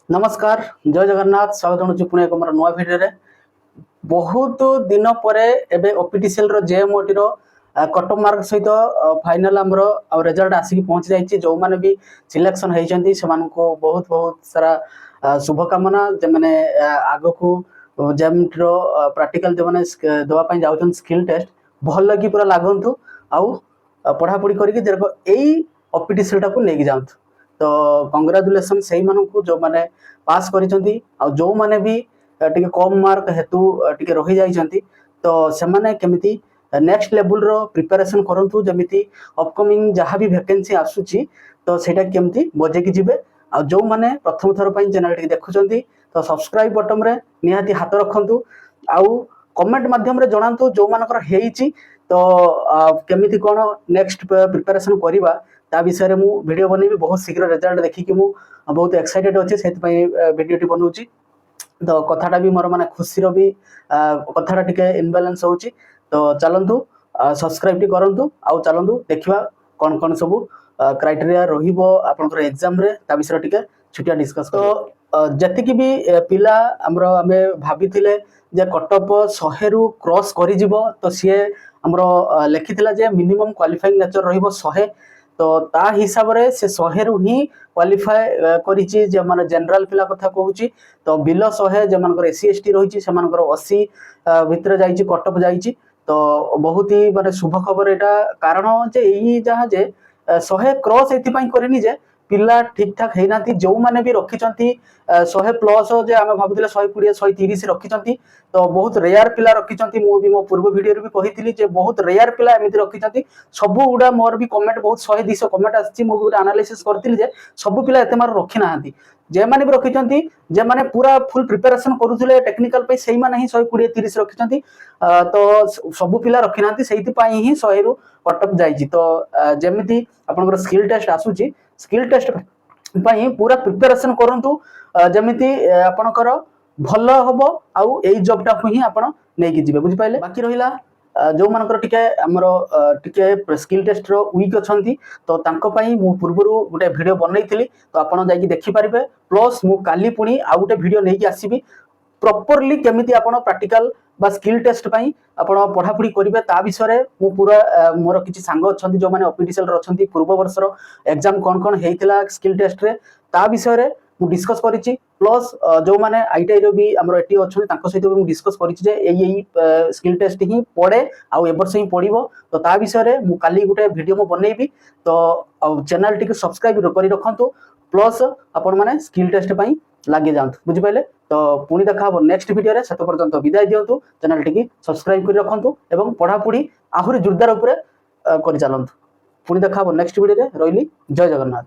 नमस्कार जय जगन्नाथ स्वागत जनाऊँ पुणी एक मोर नुआ भिडियो बहुत दिन पर एबे ओपीटीसीएल रो जेएमओटी रो कट ऑफ मार्क सहित फाइनल आमर रिजल्ट आसिक पहुंची जाइए जो माने भी सिलेक्शन होती से बहुत बहुत सारा शुभकामना जो मैंने आग को जेएमओटी रो प्रैक्टिकल जो मैंने देवाई जाऊँ स्किल टेस्ट भल लगी पूरा लागंतु आउ पढ़ापढ़ी करके ओपीटीसीएल टाक नहीं जाऊँ तो कंग्राचुलेसन से जो मैंने पास कर जो मैंने भी टिके कम मार्क हेतु टिके रही जाइछंती तो से माने केमिति नेक्स्ट लेवल रो प्रिपरेशन करंतु जमिति अपकमिंग जहाँ भी वैकेंसी आसुची तो सेटा केमिति बजे की जिबे आ जो माने प्रथम थर पई चैनल टिके देखुचंती तो सब्सक्राइब बटन रे निहाती हाथ रखंतु आउ कमेंट माध्यम रे जणांतु जो मानकर हेइची तो केमिति कोन नेक्स्ट प्रिपरेशन करिबा ता विषय मु वीडियो बनैबी बहुत शीघ्र रिजल्ट देखिकी मु बहुत एक्साइटेड अच्छे से वीडियो बनाऊँगी तो कथाटा भी मोर माने खुशी भी कथाटा टिके इनबालांस होची तो चलंतु सब्सक्राइब टी करंतु आउ चलंतु देखिबा कौन कौन सब क्राइटेरिया रहिबो आपनकर एग्जाम रे ता विषय टिके छुटिया डिस्कस तो जतिकी भी पिला हमरो हमें भाबिथिले जे कटअप 100 रु क्रॉस करि जिवो तो सी हमरो लिखिथिला जे मिनिमम क्वालिफाइंग नेचर रहिबो 100 तो ता हिसाब रे से 100 रु ही क्वालिफाई करिछि जे माने जनरल पिला कथा कहूची तो बिलो 100 जे मानकर एससी एसटी रहिछि से मानकर 80 भितर जाइछि कटअप जाइछि तो बहुत ही माने शुभ खबर एटा कारण जे एही जहा जे 100 क्रॉस एथि पई करिनि जे पिला ठीक ठाक हेनाती जो माने भी रखिचंती 100 प्लस जे आमे भाबुतिले 120 130 रखिचंती तो बहुत रेयर पिला रखिचंती मु भी मो पूर्व वीडियो रे भी कहितली जे बहुत रेयर पिला एमिति रखिचंती सब उडा मोर भी कमेंट बहुत 100 200 कमेंट आछि मु भी एनालिसिस करतिली जे सब पिला एते मार रखि नाहंती जे माने भी रखिचंती जे माने पूरा फुल प्रिपरेशन करूथले टेक्निकल पे सेही माने ही 120 30 रखिचंती तो सब पिला रखि नाहंती सेहिति पई ही 100 रु कटअप जाइछि तो जेमिति आपनकर स्किल टेस्ट आसुची स्किल टेस्ट पई पूरा प्रिपरेशन करंतु जेमिति आपनकर भल हबो आउ एई जॉब टा ही आपण नै कि जिवे बुझि पाइले बाकी रहिला जो मानकर टिके हमरो टिके स्किल टेस्ट रो वीक अछंती तो तांको पई मु पूर्वरु गुटे वीडियो बनैथिली तो आपण जाई कि देखि पारिबे प्लस मु काली पुनी आ गुटे वीडियो नै कि आसीबी प्रॉपर्ली केमिति आपण प्रैक्टिकल बा स्किल टेस्ट पई आपण पढ़ापढ़ी करिवे ता विषय मु पूरा मोर किछि सांग अछंती जो माने ओपीटीसीएल रो अछंती पूर्व वर्ष रो एग्जाम कोन कोन हेइतिला स्किल टेस्ट रे ता विषय मु डिस्कस करिछि प्लस जो माने आईटीआई रो भी हमरो एटी अछंती तांको सहित मु डिस्कस करिछि जे एई स्किल टेस्ट ही पड़े आ एबर से ही पड़िबो तो ता विषय मु काली गुटे वीडियो मु बनैबी तो चैनल टिके सब्सक्राइब करि रखंतु प्लस आपण माने स्किल टेस्ट पई लागे जांतु बुझि पाइले तो पुणी देखा नेक्स्ट वीडियो रे सेत पर्यंत विदाय दियंतु चैनल टिके सब्सक्राइब करि रखंतु एवं पढ़ापढ़ी आहुरी जोरदार उपरे करि चलंतु पुणी देखा नेक्स्ट वीडियो रे रहिली जय जगन्नाथ।